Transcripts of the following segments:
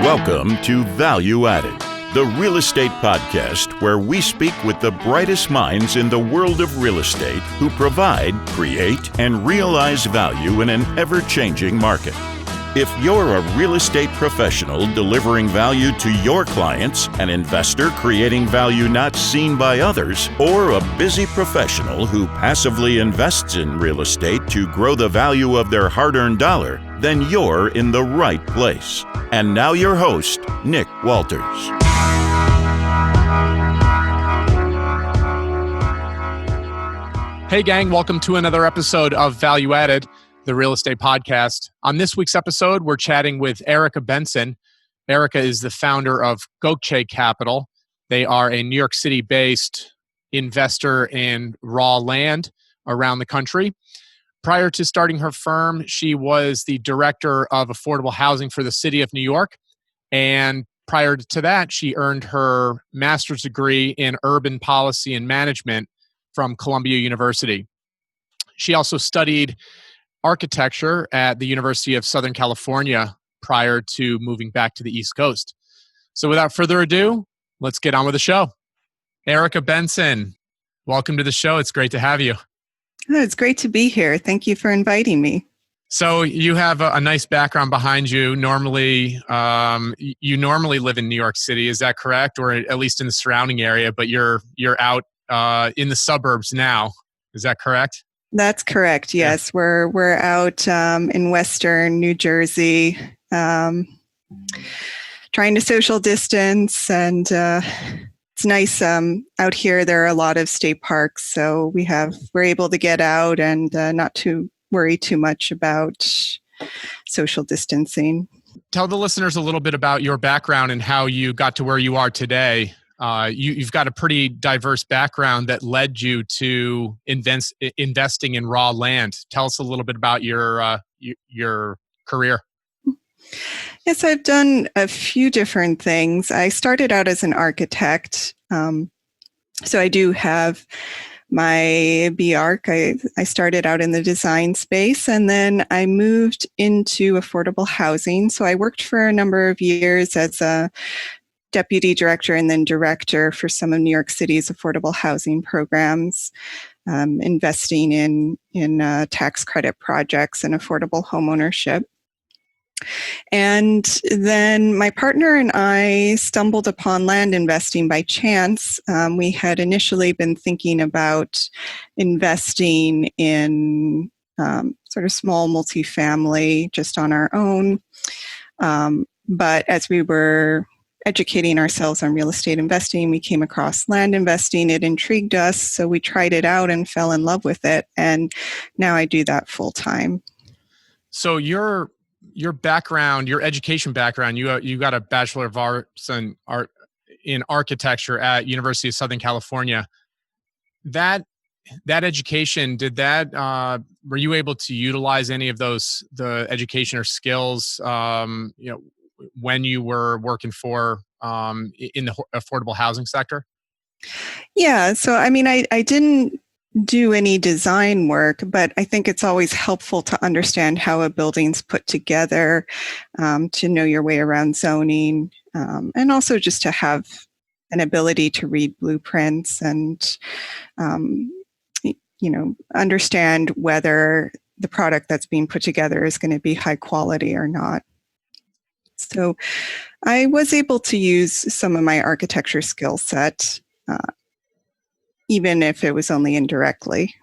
Welcome to Value Added, the real estate podcast where we speak with the brightest minds in the world of real estate who provide, create, and realize value in an ever-changing market. If you're a real estate professional delivering value to your clients, an investor creating value not seen by others, or a busy professional who passively invests in real estate to grow the value of their hard-earned dollar, then you're in the right place. And now your host, Nick Walters. Hey gang, welcome to another episode of Value Added, the real estate podcast. On this week's episode, we're chatting with Erika Benson. Erika is the founder of Gokce Capital. They are a New York City-based investor in raw land around the country. Prior to starting her firm, she was the director of affordable housing for the city of New York. And prior to that, she earned her master's degree in urban policy and management from Columbia University. She also studied architecture at the University of Southern California prior to moving back to the East Coast. So without further ado, let's get on with the show. Erika Benson, welcome to the show. It's great to have you. Oh, it's great to be here. Thank you for inviting me. So you have a nice background behind you. Normally, you normally live in New York City. Is that correct? Or at least in the surrounding area, but you're out in the suburbs now. Is that correct? That's correct. Yes, yeah. We're out in Western New Jersey, trying to social distance, and it's nice out here. There are a lot of state parks, so we're able to get out and not to worry too much about social distancing. Tell the listeners a little bit about your background and how you got to where you are today. You've got a pretty diverse background that led you to investing in raw land. Tell us a little bit about your career. Yes, I've done a few different things. I started out as an architect. So I do have my B.Arch. I started out in the design space, and then I moved into affordable housing. So I worked for a number of years as a deputy director and then director for some of New York City's affordable housing programs, investing in tax credit projects and affordable homeownership. And then my partner and I stumbled upon land investing by chance. We had initially been thinking about investing in sort of small multifamily just on our own. But as we were educating ourselves on real estate investing, we came across land investing. It intrigued us, so we tried it out and fell in love with it. And now I do that full time. So your background, your education background, you got a Bachelor of Arts in architecture at University of Southern California. That education, were you able to utilize any of the education or skills, when you were working for in the affordable housing sector? Yeah. So, I mean, I didn't do any design work, but I think it's always helpful to understand how a building's put together, to know your way around zoning, and also just to have an ability to read blueprints and, understand whether the product that's being put together is going to be high quality or not. So I was able to use some of my architecture skill set, even if it was only indirectly.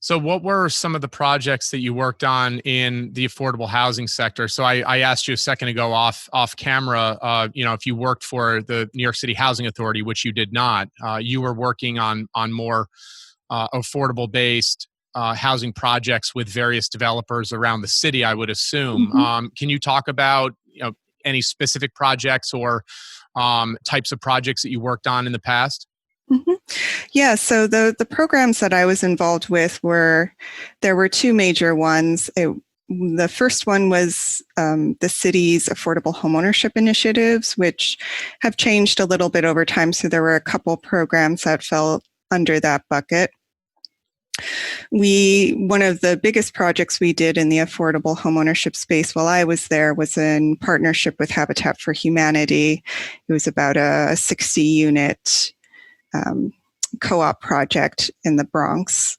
So what were some of the projects that you worked on in the affordable housing sector? So I asked you a second ago off camera, if you worked for the New York City Housing Authority, which you did not. You were working on more affordable based housing projects with various developers around the city, I would assume. Mm-hmm. Can you talk about any specific projects or types of projects that you worked on in the past? Mm-hmm. Yeah, so the programs that I was involved with there were two major ones. The first one was the city's affordable homeownership initiatives, which have changed a little bit over time. So there were a couple programs that fell under that bucket. One of the biggest projects we did in the affordable homeownership space while I was there was in partnership with Habitat for Humanity. It was about a 60-unit co-op project in the Bronx.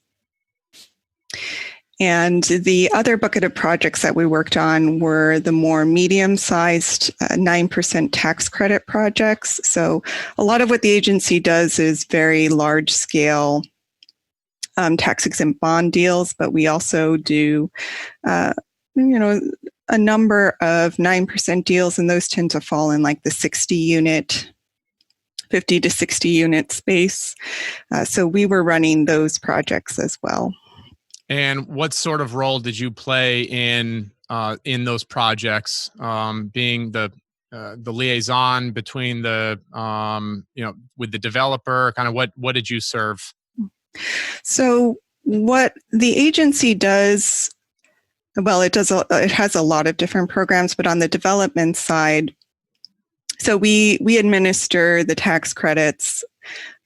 And the other bucket of projects that we worked on were the more medium-sized 9% tax credit projects. So a lot of what the agency does is very large-scale tax-exempt bond deals, but we also do, a number of 9% deals, and those tend to fall in like the 50 to 60 unit space. So we were running those projects as well. And what sort of role did you play in those projects, being the liaison between the with the developer? Kind of what did you serve? So what the agency does, well, it has a lot of different programs, but on the development side, so we administer the tax credits,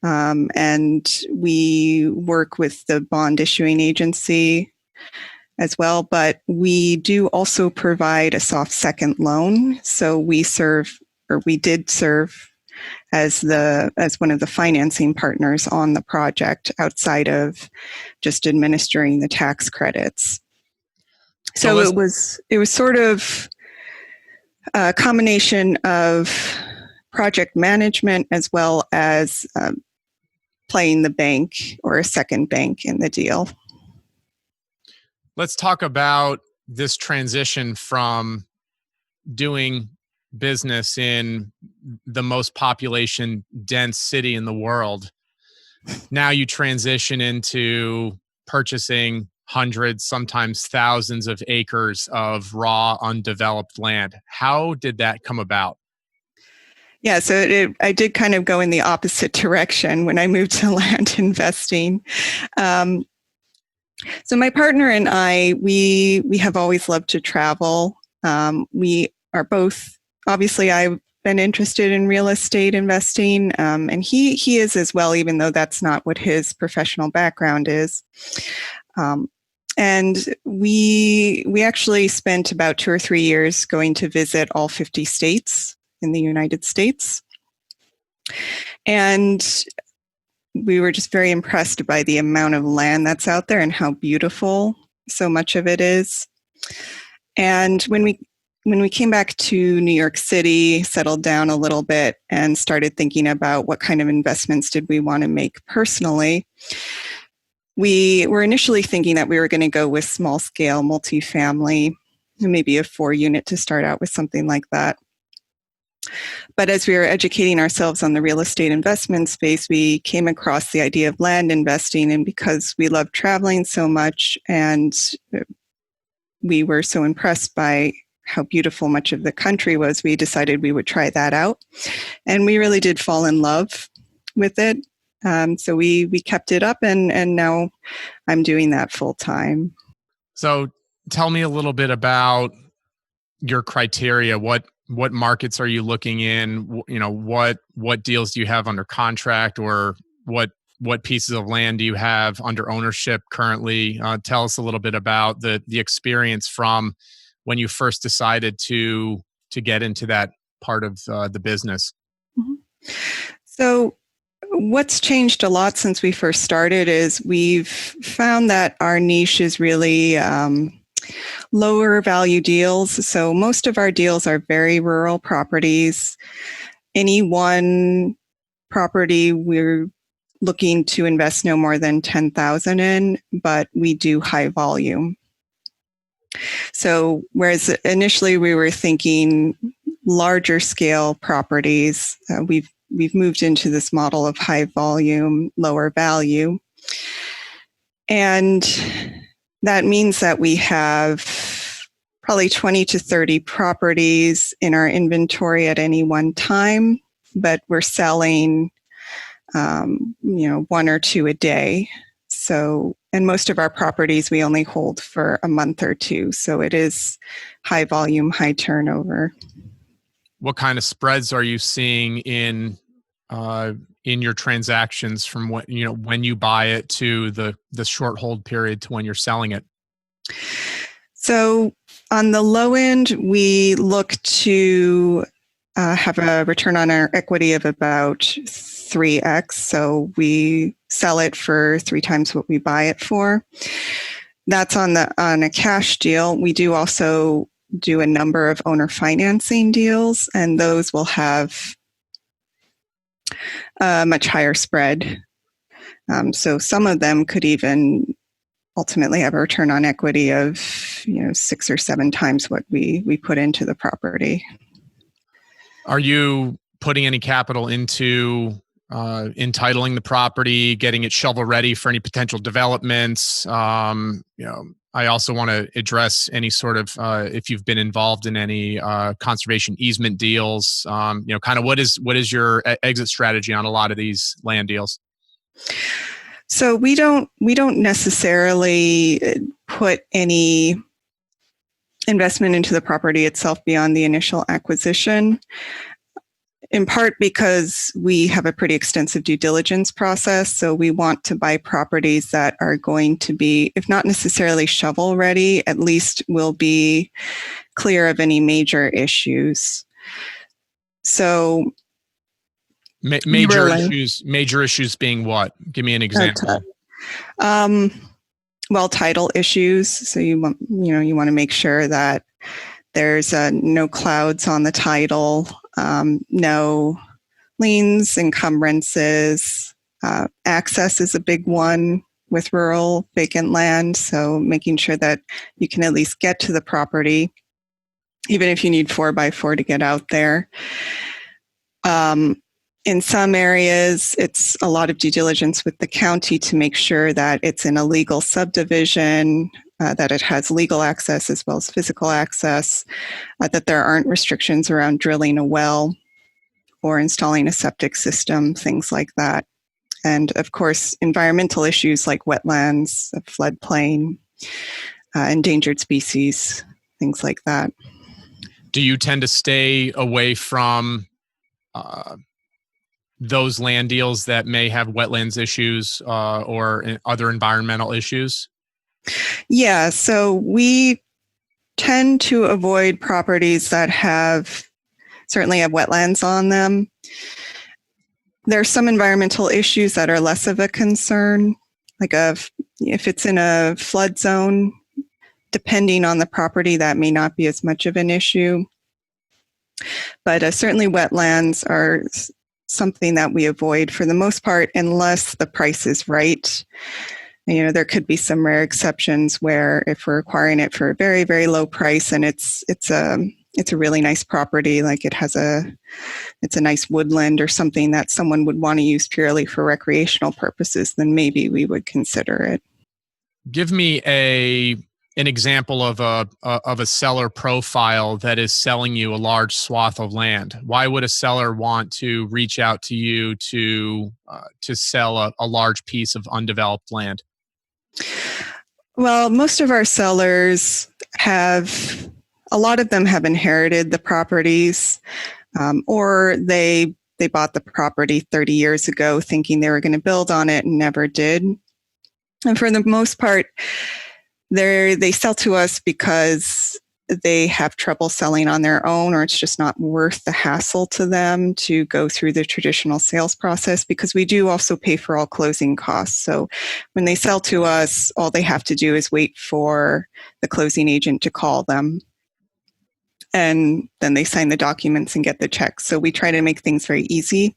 and we work with the bond issuing agency as well, but we do also provide a soft second loan. So we did serve as one of the financing partners on the project outside of just administering the tax credits. So it was sort of a combination of project management as well as playing the bank or a second bank in the deal. Let's talk about this transition from doing business in the most population dense city in the world. Now you transition into purchasing hundreds, sometimes thousands of acres of raw, undeveloped land. How did that come about? Yeah, so I did kind of go in the opposite direction when I moved to land investing. So my partner and I, we have always loved to travel. We are both, obviously I've been interested in real estate investing, and he is as well, even though that's not what his professional background is. And we actually spent about 2 or 3 years going to visit all 50 states in the United States. And we were just very impressed by the amount of land that's out there and how beautiful so much of it is. And when we came back to New York City, settled down a little bit and started thinking about what kind of investments did we want to make personally, we were initially thinking that we were going to go with small scale multifamily, maybe a 4-unit to start out with, something like that. But as we were educating ourselves on the real estate investment space, we came across the idea of land investing. And because we loved traveling so much and we were so impressed by how beautiful much of the country was, we decided we would try that out. And we really did fall in love with it. So we kept it up, and now I'm doing that full time. So tell me a little bit about your criteria. What markets are you looking in? What deals do you have under contract, or what pieces of land do you have under ownership currently? Tell us a little bit about the experience from when you first decided to get into that part of the business. Mm-hmm. So what's changed a lot since we first started is we've found that our niche is really lower value deals. So most of our deals are very rural properties. Any one property we're looking to invest no more than $10,000 in, but we do high volume. So whereas initially we were thinking larger scale properties, we've moved into this model of high volume, lower value. And that means that we have probably 20 to 30 properties in our inventory at any one time, but we're selling, 1 or 2 a day. So, and most of our properties we only hold for a month or 2. So it is high volume, high turnover. What kind of spreads are you seeing in in your transactions from when you buy it to the short hold period to when you're selling it? So on the low end, we look to have a return on our equity of about 3x. So we sell it for 3 times what we buy it for. That's on a cash deal. We do also do a number of owner financing deals, and those will have a much higher spread. So some of them could even ultimately have a return on equity of 6 or 7 times what we put into the property. Are you putting any capital into entitling the property, getting it shovel ready for any potential developments? I also want to address any sort of if you've been involved in any conservation easement deals. Kind of what is your exit strategy on a lot of these land deals? So we don't necessarily put any investment into the property itself beyond the initial acquisition, in part because we have a pretty extensive due diligence process. So we want to buy properties that are going to be, if not necessarily shovel ready, at least will be clear of any major issues. So major issues being what? Give me an example. Well, title issues. So you want to make sure that there's no clouds on the title, no liens, encumbrances. Access is a big one with rural vacant land. So making sure that you can at least get to the property, even if you need 4x4 to get out there. In some areas, it's a lot of due diligence with the county to make sure that it's in a legal subdivision, that it has legal access as well as physical access, that there aren't restrictions around drilling a well or installing a septic system, things like that. And of course, environmental issues like wetlands, floodplain, endangered species, things like that. Do you tend to stay away from those land deals that may have wetlands issues or other environmental issues? Yeah, so we tend to avoid properties that certainly have wetlands on them. There are some environmental issues that are less of a concern, like if it's in a flood zone, depending on the property, that may not be as much of an issue. But certainly wetlands are something that we avoid for the most part, unless the price is right. There could be some rare exceptions where if we're acquiring it for a very, very low price and it's a really nice property, like it's a nice woodland or something that someone would want to use purely for recreational purposes, then maybe we would consider it. Give me an example of a seller profile that is selling you a large swath of land. Why would a seller want to reach out to you to sell a large piece of undeveloped land? Well, most of our sellers a lot of them have inherited the properties, or they bought the property 30 years ago thinking they were going to build on it and never did. And for the most part, they sell to us because they have trouble selling on their own, or it's just not worth the hassle to them to go through the traditional sales process, because we do also pay for all closing costs. So when they sell to us, all they have to do is wait for the closing agent to call them. And then they sign the documents and get the checks. So we try to make things very easy.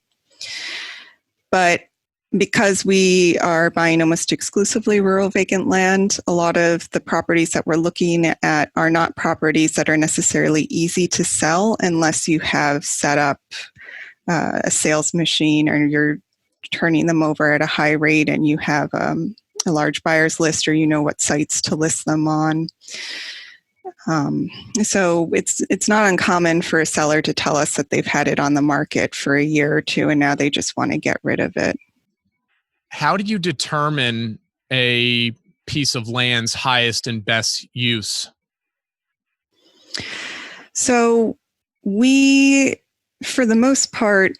But because we are buying almost exclusively rural vacant land, a lot of the properties that we're looking at are not properties that are necessarily easy to sell unless you have set up a sales machine, or you're turning them over at a high rate and you have a large buyer's list, or you know what sites to list them on. So it's not uncommon for a seller to tell us that they've had it on the market for a year or two and now they just want to get rid of it. How do you determine a piece of land's highest and best use? So we, for the most part,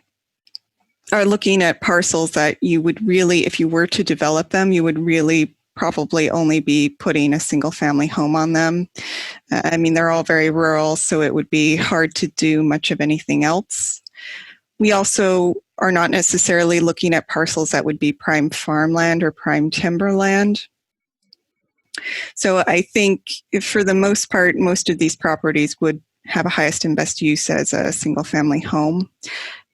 are looking at parcels that you would really, if you were to develop them, you would really probably only be putting a single family home on them. I mean, they're all very rural, so it would be hard to do much of anything else. We also are not necessarily looking at parcels that would be prime farmland or prime timberland. So I think for the most part, most of these properties would have a highest and best use as a single family home.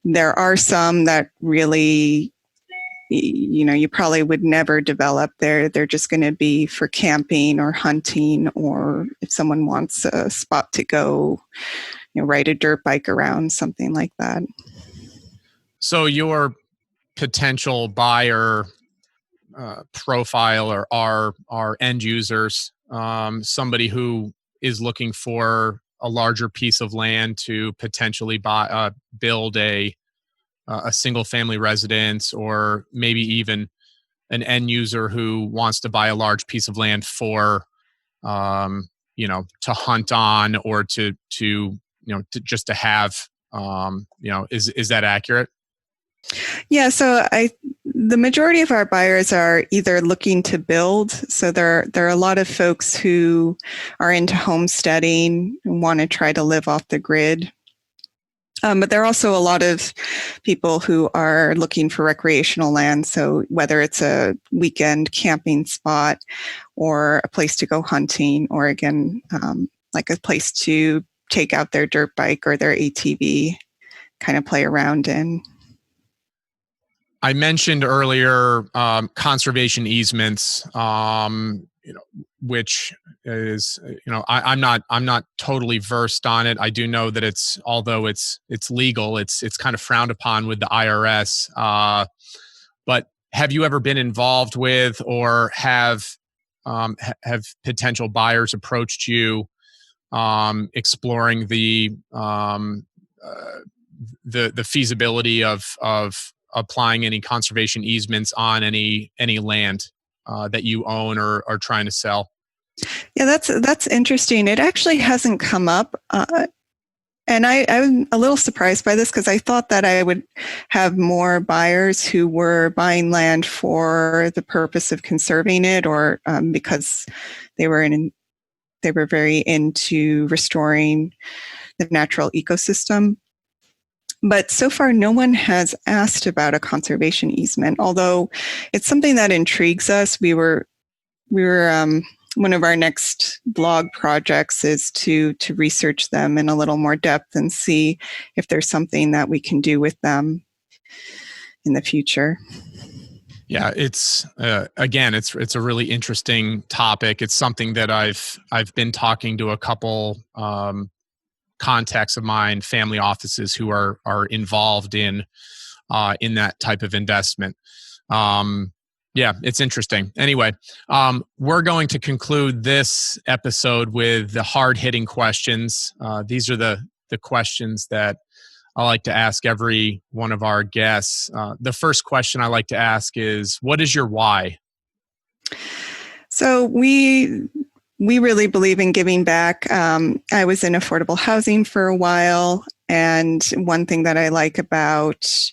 There are some that really, you probably would never develop. They're just going to be for camping or hunting, or if someone wants a spot to go, ride a dirt bike around, something like that. So your potential buyer profile or our end users, somebody who is looking for a larger piece of land to potentially build a single family residence, or maybe even an end user who wants to buy a large piece of land for, to hunt on, or to just to have, is that accurate? Yeah, so the majority of our buyers are either looking to build. So there are a lot of folks who are into homesteading and want to try to live off the grid. But there are also a lot of people who are looking for recreational land. So whether it's a weekend camping spot or a place to go hunting, or again, like a place to take out their dirt bike or their ATV, kind of play around in. I mentioned earlier conservation easements, which is, I'm not totally versed on it. I do know that although it's legal, it's kind of frowned upon with the IRS. But have you ever been involved with, or have potential buyers approached you exploring the feasibility of applying any conservation easements on any land that you own or are trying to sell? Yeah, that's interesting. It actually hasn't come up. And I'm a little surprised by this, because I thought that I would have more buyers who were buying land for the purpose of conserving it, or because they were very into restoring the natural ecosystem. But so far, no one has asked about a conservation easement, although it's something that intrigues us. We were one of our next blog projects is to research them in a little more depth and see if there's something that we can do with them in the future. Yeah, it's again, it's a really interesting topic. It's something that I've been talking to a couple contacts of mine, family offices who are involved in that type of investment. Yeah, it's interesting. Anyway, we're going to conclude this episode with the hard-hitting questions. These are the questions that I like to ask every one of our guests. The first question I like to ask is, what is your why? So we really believe in giving back. I was in affordable housing for a while, and one thing that I like about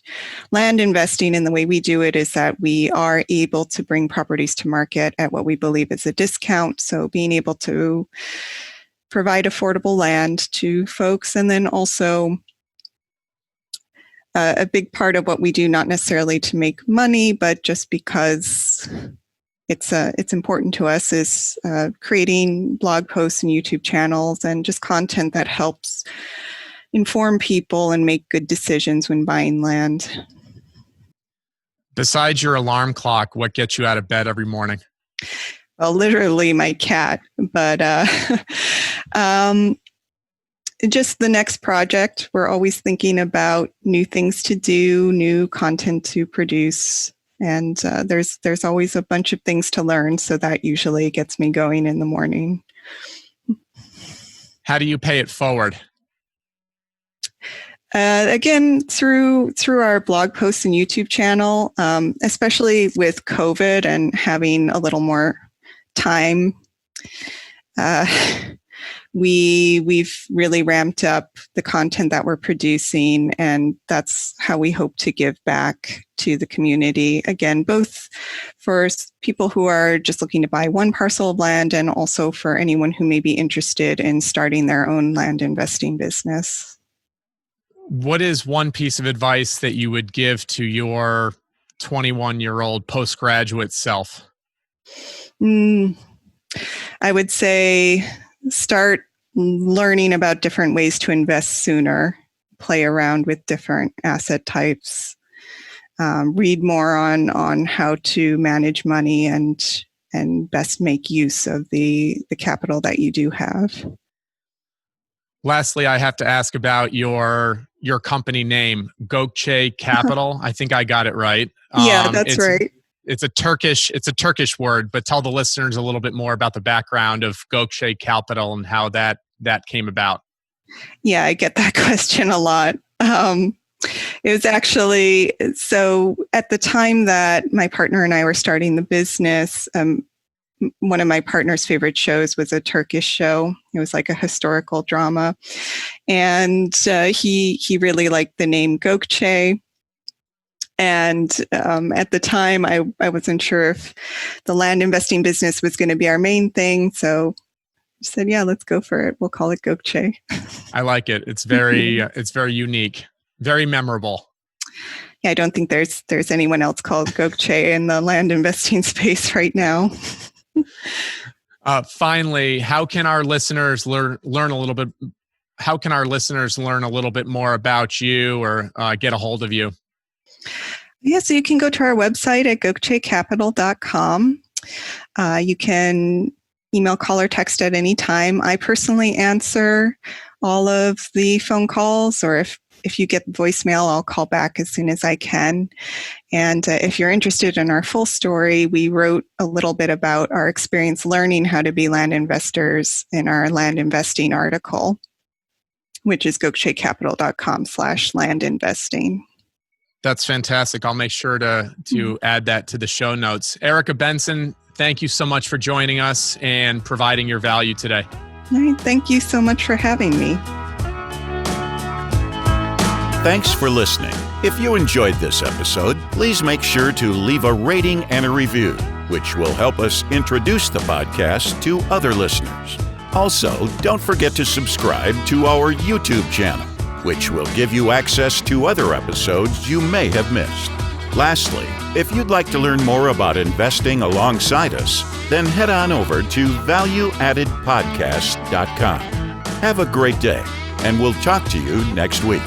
land investing and the way we do it is that we are able to bring properties to market at what we believe is a discount. So being able to provide affordable land to folks, and then also a big part of what we do, not necessarily to make money, but just because it's important to us, is creating blog posts and YouTube channels and just content that helps inform people and make good decisions when buying land. Besides your alarm clock, what gets you out of bed every morning? Well, literally my cat, but just the next project. We're always thinking about new things to do, new content to produce. And there's always a bunch of things to learn, so that usually gets me going in the morning. How do you pay it forward? Again, through our blog posts and YouTube channel, especially with COVID and having a little more time, we've really ramped up the content that we're producing, and that's how we hope to give back to the community. Again, both for people who are just looking to buy one parcel of land, and also for anyone who may be interested in starting their own land investing business. What is one piece of advice that you would give to your 21-year-old postgraduate self? I would say start learning about different ways to invest sooner, play around with different asset types, read more on how to manage money and best make use of the capital that you do have. Lastly, I have to ask about your company name, Gokce Capital. I think I got it right. Yeah, that's right. It's a Turkish word, but tell the listeners a little bit more about the background of Gokce Capital and how that came about. Yeah, I get that question a lot. It was actually, so at the time that my partner and I were starting the business, one of my partner's favorite shows was a Turkish show. It was like a historical drama. And he really liked the name Gokce. And at the time, I wasn't sure if the land investing business was going to be our main thing. So I said, yeah, let's go for it. We'll call it Gokce. I like it. It's very unique, very memorable. Yeah, I don't think there's anyone else called Gokce in the land investing space right now. Finally, how can our listeners learn a little bit? How can our listeners learn a little bit more about you or get a hold of you? Yeah, so you can go to our website at gokcecapital.com. You can email, call, or text at any time. I personally answer all of the phone calls, or if you get voicemail, I'll call back as soon as I can. And if you're interested in our full story, we wrote a little bit about our experience learning how to be land investors in our land investing article, which is gokcecapital.com/landinvesting. That's fantastic. I'll make sure to add that to the show notes. Erika Benson, thank you so much for joining us and providing your value today. All right, thank you so much for having me. Thanks for listening. If you enjoyed this episode, please make sure to leave a rating and a review, which will help us introduce the podcast to other listeners. Also, don't forget to subscribe to our YouTube channel, which will give you access to other episodes you may have missed. Lastly, if you'd like to learn more about investing alongside us, then head on over to valueaddedpodcast.com. Have a great day, and we'll talk to you next week.